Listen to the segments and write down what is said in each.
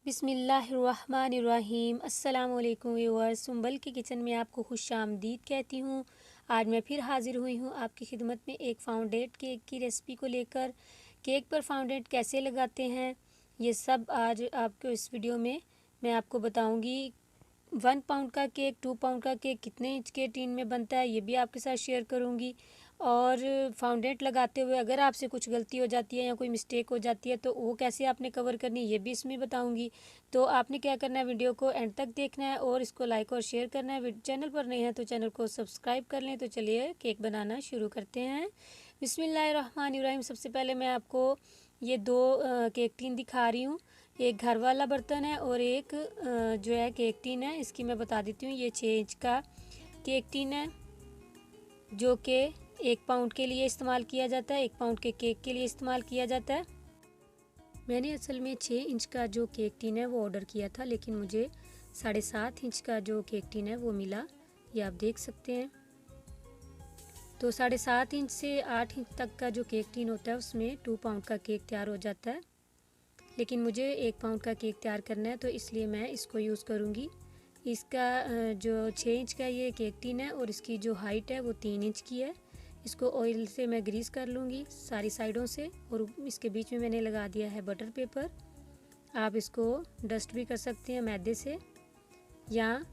बिस्मिल्लाहिर्रहमानिर्रहीम। अस्सलाम वालेकुम व्यूअर्स, सुंबल की किचन में आपको खुशामदीद कहती हूँ। आज मैं फिर हाज़िर हुई हूँ आपकी खिदमत में एक फाउंडेट केक की रेसिपी को लेकर। केक पर फाउंडेट कैसे लगाते हैं ये सब आज आपको इस वीडियो में मैं आपको बताऊँगी। 1 पाउंड का केक, 2 पाउंड का केक कितने इंच के टीन में बनता है ये भी आपके साथ शेयर करूँगी। और फाउंडेट लगाते हुए अगर आपसे कुछ गलती हो जाती है या कोई मिस्टेक हो जाती है तो वो कैसे आपने कवर करनी है ये भी इसमें बताऊंगी। तो आपने क्या करना है, वीडियो को एंड तक देखना है और इसको लाइक और शेयर करना है। चैनल पर नए हैं तो चैनल को सब्सक्राइब कर लें। तो चलिए केक बनाना शुरू करते हैं। बिस्मिल्लाहिर्रहमानिर्रहीम। सबसे पहले मैं आपको ये दो केक टीन दिखा रही हूँ। एक घर वाला बर्तन है और एक जो है केक टीन है। इसकी मैं बता देती हूँ। ये 6 इंच का केक टीन है जो कि 1 पाउंड के लिए इस्तेमाल किया जाता है, 1 पाउंड के केक के लिए इस्तेमाल किया जाता है। मैंने असल में 6 इंच का जो केक टीन है वो ऑर्डर किया था, लेकिन मुझे 7.5 इंच का जो केक टीन है वो मिला, ये आप देख सकते हैं। तो 7.5 इंच से 8 इंच तक का जो केक टीन होता है उसमें 2 पाउंड का केक तैयार हो जाता है, लेकिन मुझे 1 पाउंड का केक तैयार करना है तो इसलिए मैं इसको यूज़ करूँगी। इसका जो 6 इंच का ये केक टीन है और इसकी जो हाइट है वो 3 इंच की है। इसको ऑयल से मैं ग्रीस कर लूँगी सारी साइडों से और इसके बीच में मैंने लगा दिया है बटर पेपर। आप इसको डस्ट भी कर सकते हैं मैदे से, या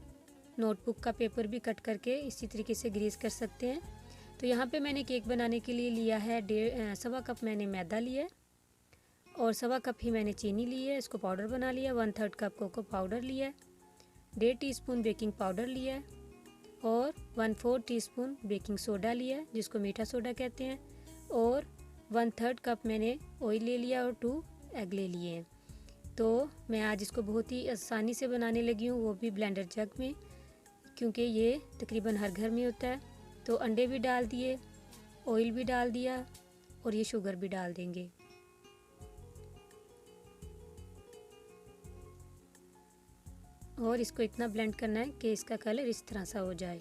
नोटबुक का पेपर भी कट करके इसी तरीके से ग्रीस कर सकते हैं। तो यहाँ पे मैंने केक बनाने के लिए लिया है 1.5 कप मैंने मैदा लिया है और 1.25 कप ही मैंने चीनी ली है, इसको पाउडर बना लिया। 1/3 कप कोको पाउडर लिया है, 1.5 टीस्पून बेकिंग पाउडर लिया है और 1/4 टीस्पून बेकिंग सोडा लिया है जिसको मीठा सोडा कहते हैं, और 1/3 कप मैंने ऑयल ले लिया और 2 एग ले लिए हैं। तो मैं आज इसको बहुत ही आसानी से बनाने लगी हूँ, वो भी ब्लेंडर जग में, क्योंकि ये तकरीबन हर घर में होता है। तो अंडे भी डाल दिए, ऑयल भी डाल दिया और ये शुगर भी डाल देंगे। और इसको इतना ब्लेंड करना है कि इसका कलर इस तरह सा हो जाए।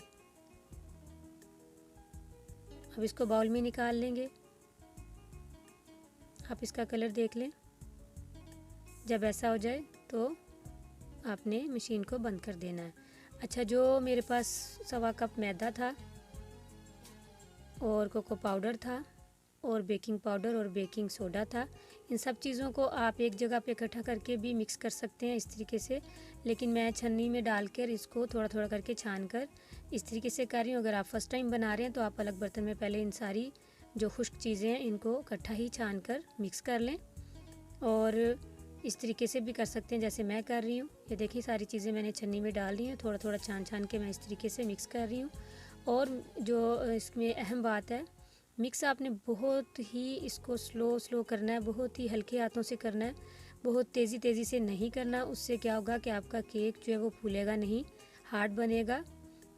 अब इसको बाउल में निकाल लेंगे। आप इसका कलर देख लें, जब ऐसा हो जाए तो आपने मशीन को बंद कर देना है। अच्छा, जो मेरे पास 1.25 कप मैदा था और कोको पाउडर था और बेकिंग पाउडर और बेकिंग सोडा था, इन सब चीज़ों को आप एक जगह पे इकट्ठा करके भी मिक्स कर सकते हैं इस तरीके से, लेकिन मैं छन्नी में डालकर इसको थोड़ा थोड़ा करके छान कर इस तरीके से कर रही हूँ। अगर आप फर्स्ट टाइम बना रहे हैं तो आप अलग बर्तन में पहले इन सारी जो खुश्क चीज़ें हैं इनको इकट्ठा ही छान कर मिक्स कर लें, और इस तरीके से भी कर सकते हैं जैसे मैं कर रही हूँ। ये देखिए सारी चीज़ें मैंने छन्नी में डाल दी हैं, थोड़ा थोड़ा छान छान के मैं इस तरीके से मिक्स कर रही हूँ। और जो इसमें अहम बात है, मिक्स आपने बहुत ही इसको स्लो करना है, बहुत ही हल्के हाथों से करना है, बहुत तेज़ी से नहीं करना। उससे क्या होगा कि आपका केक जो है वो फूलेगा नहीं, हार्ड बनेगा।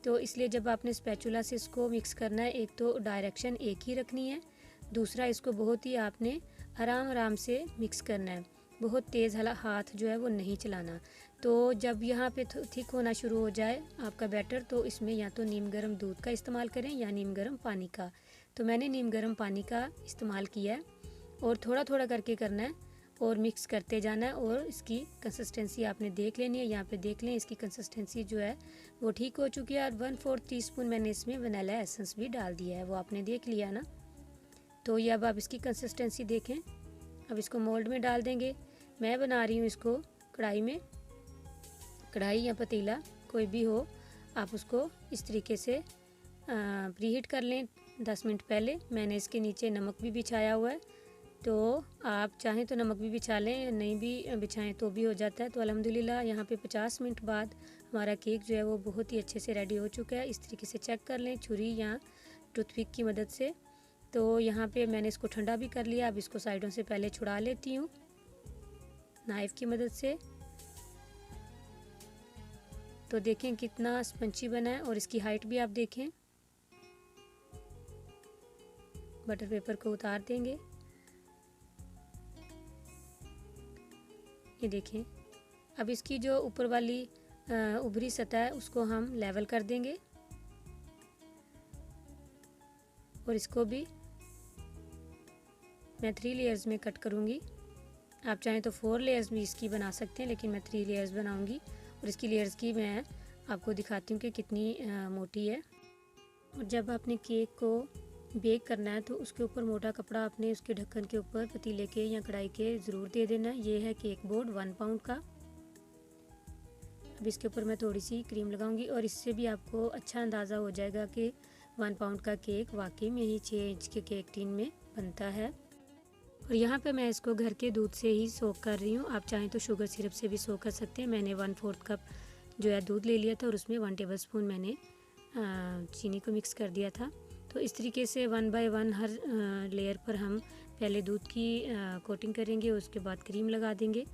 तो इसलिए जब आपने स्पैचुला से इसको मिक्स करना है, एक तो डायरेक्शन एक ही रखनी है, दूसरा इसको बहुत ही आपने आराम से मिक्स करना है, बहुत तेज़ हाथ जो है वो नहीं चलाना। तो जब यहाँ पे थिक होना शुरू हो जाए आपका बैटर, तो इसमें या तो नीम गर्म दूध का इस्तेमाल करें या नीम गर्म पानी का। तो मैंने नीम गर्म पानी का इस्तेमाल किया है और थोड़ा थोड़ा करके करना है और मिक्स करते जाना है। और इसकी कंसिस्टेंसी आपने देख लेनी है, यहाँ पे देख लें इसकी कंसिस्टेंसी जो है वो ठीक हो चुकी है। और 1/4 टीस्पून मैंने इसमें वनीला एसेंस भी डाल दिया है, वो आपने देख लिया ना। तो ये अब आप इसकी कंसिस्टेंसी देखें। अब इसको मोल्ड में डाल देंगे। मैं बना रही हूँ इसको कढ़ाई में, कढ़ाई या पतीला कोई भी हो, आप उसको इस तरीके से प्रीहीट कर लें 10 मिनट पहले। मैंने इसके नीचे नमक भी बिछाया हुआ है, तो आप चाहें तो नमक भी बिछा लें, नहीं भी बिछाएं तो भी हो जाता है। तो अल्हम्दुलिल्लाह यहाँ पे 50 मिनट बाद हमारा केक जो है वो बहुत ही अच्छे से रेडी हो चुका है। इस तरीके से चेक कर लें छुरी या टूथपिक की मदद से। तो यहाँ पे मैंने इसको ठंडा भी कर लिया। अब इसको साइडों से पहले छुड़ा लेती हूँ नाइफ़ की मदद से। तो देखें कितना स्पंची बना है और इसकी हाइट भी आप देखें। बटर पेपर को उतार देंगे, ये देखें। अब इसकी जो ऊपर वाली ऊपरी सतह है उसको हम लेवल कर देंगे और इसको भी मैं 3 लेयर्स में कट करूँगी आप चाहें तो 4 लेयर्स भी इसकी बना सकते हैं, लेकिन मैं 3 लेयर्स बनाऊंगी। और इसकी लेयर्स की मैं आपको दिखाती हूँ कि कितनी मोटी है। और जब आपने केक को बेक करना है तो उसके ऊपर मोटा कपड़ा आपने उसके ढक्कन के ऊपर पतीले के या कढ़ाई के ज़रूर दे देना। ये है केक बोर्ड 1 पाउंड का। अब इसके ऊपर मैं थोड़ी सी क्रीम लगाऊंगी और इससे भी आपको अच्छा अंदाज़ा हो जाएगा कि 1 पाउंड का केक वाकई में ही 6 इंच के केक टिन में बनता है। और यहाँ पे मैं इसको घर के दूध से ही सोक कर रही हूँ। आप चाहें तो शुगर सिरप से भी सोक कर सकते हैं। मैंने 1/4 कप जो है दूध ले लिया था और उसमें 1 टेबल स्पून मैंने चीनी को मिक्स कर दिया था। तो इस तरीके से 1 बाय 1 हर लेयर पर हम पहले दूध की कोटिंग करेंगे, उसके बाद क्रीम लगा देंगे।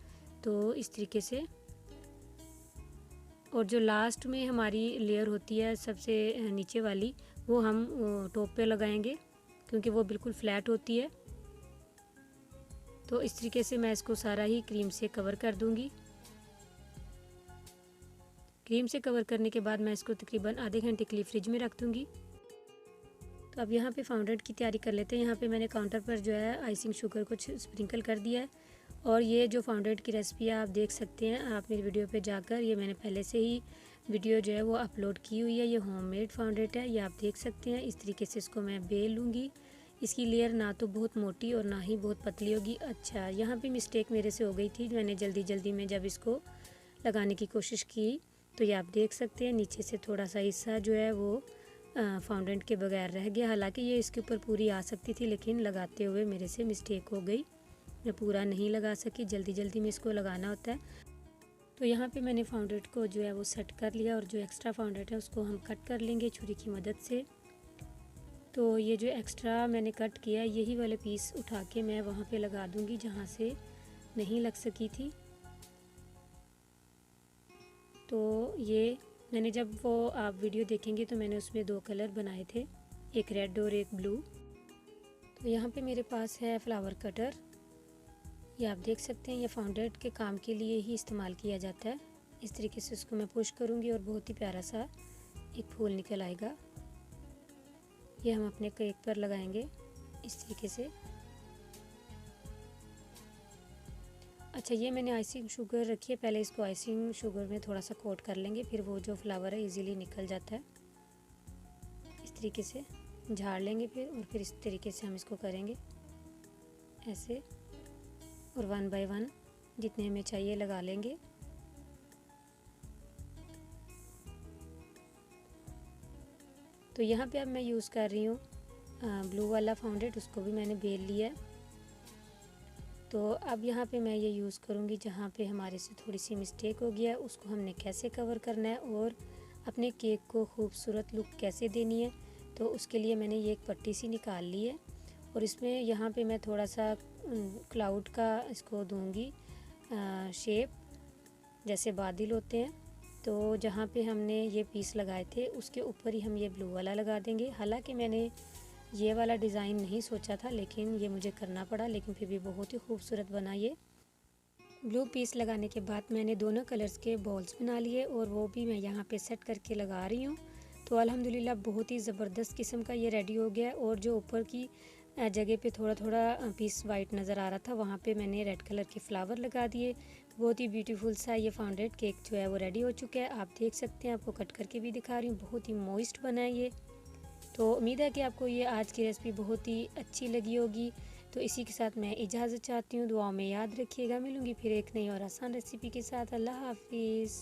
तो इस तरीके से, और जो लास्ट में हमारी लेयर होती है सबसे नीचे वाली, वो हम टॉप पे लगाएंगे क्योंकि वो बिल्कुल फ्लैट होती है। तो इस तरीके से मैं इसको सारा ही क्रीम से कवर कर दूंगी। क्रीम से कवर करने के बाद मैं इसको तकरीबन आधे घंटे के लिए फ्रिज में रख दूंगी। तो अब यहाँ पे फाउंडेंट की तैयारी कर लेते हैं। यहाँ पे मैंने काउंटर पर जो है आइसिंग शुगर को स्प्रिंकल कर दिया है। और ये जो फाउंडेंट की रेसिपी है आप देख सकते हैं, आप मेरी वीडियो पे जाकर, ये मैंने पहले से ही वीडियो जो है वो अपलोड की हुई है। ये होममेड फाउंडेंट है, ये आप देख सकते हैं। इस तरीके से इसको मैं बेल लूँगी। इसकी लेयर ना तो बहुत मोटी और ना ही बहुत पतली होगी। अच्छा, यहाँ पे मिस्टेक मेरे से हो गई थी। मैंने जल्दी जल्दी में जब इसको लगाने की कोशिश की तो ये आप देख सकते हैं नीचे से थोड़ा सा हिस्सा जो है वो फाउंडेंट के बगैर रह गया। हालांकि ये इसके ऊपर पूरी आ सकती थी, लेकिन लगाते हुए मेरे से मिस्टेक हो गई, मैं पूरा नहीं लगा सकी। जल्दी जल्दी में इसको लगाना होता है। तो यहाँ पे मैंने फाउंडेंट को जो है वो सेट कर लिया और जो एक्स्ट्रा फाउंडेंट है उसको हम कट कर लेंगे छुरी की मदद से। तो ये जो एक्स्ट्रा मैंने कट किया यही वाले पीस उठा के मैं वहाँ पे लगा दूँगी जहाँ से नहीं लग सकी थी। तो ये मैंने, जब वो आप वीडियो देखेंगे तो मैंने उसमें 2 कलर बनाए थे, एक रेड और एक ब्लू। तो यहाँ पे मेरे पास है फ्लावर कटर, ये आप देख सकते हैं। ये फाउंडेंट के काम के लिए ही इस्तेमाल किया जाता है। इस तरीके से इसको मैं पुश करूँगी और बहुत ही प्यारा सा एक फूल निकल आएगा। ये हम अपने केक पर लगाएंगे इस तरीके से। अच्छा, ये मैंने आइसिंग शुगर रखी है, पहले इसको आइसिंग शुगर में थोड़ा सा कोट कर लेंगे, फिर वो जो फ्लावर है इजीली निकल जाता है। इस तरीके से झाड़ लेंगे फिर, और फिर इस तरीके से हम इसको करेंगे ऐसे, और 1 बाय 1 जितने हमें चाहिए लगा लेंगे। तो यहाँ पे अब मैं यूज़ कर रही हूँ ब्लू वाला फाउंडेंट, उसको भी मैंने बेल लिया है। तो अब यहाँ पे मैं ये यूज़ करूँगी जहाँ पे हमारे से थोड़ी सी मिस्टेक हो गया है, उसको हमने कैसे कवर करना है और अपने केक को खूबसूरत लुक कैसे देनी है। तो उसके लिए मैंने ये एक पट्टी सी निकाल ली है और इसमें यहाँ पे मैं थोड़ा सा क्लाउड का इसको दूँगी शेप, जैसे बादल होते हैं। तो जहाँ पे हमने ये पीस लगाए थे उसके ऊपर ही हम ये ब्लू वाला लगा देंगे। हालांकि मैंने ये वाला डिज़ाइन नहीं सोचा था, लेकिन ये मुझे करना पड़ा, लेकिन फिर भी बहुत ही खूबसूरत बना। ये ब्लू पीस लगाने के बाद मैंने दोनों कलर्स के बॉल्स बना लिए और वो भी मैं यहाँ पे सेट करके लगा रही हूँ। तो अल्हम्दुलिल्लाह बहुत ही ज़बरदस्त किस्म का ये रेडी हो गया। और जो ऊपर की जगह पे थोड़ा थोड़ा पीस वाइट नज़र आ रहा था, वहाँ पे मैंने रेड कलर के फ्लावर लगा दिए। बहुत ही ब्यूटीफुल सा ये फाउंडेंट केक जो है वो रेडी हो चुका है। आप देख सकते हैं, आपको कट करके भी दिखा रही हूँ, बहुत ही मॉइस्ट बना है ये। तो उम्मीद है कि आपको ये आज की रेसिपी बहुत ही अच्छी लगी होगी। तो इसी के साथ मैं इजाज़त चाहती हूँ, दुआओं में याद रखिएगा। मिलूँगी फिर एक नई और आसान रेसिपी के साथ। अल्लाह हाफिज़।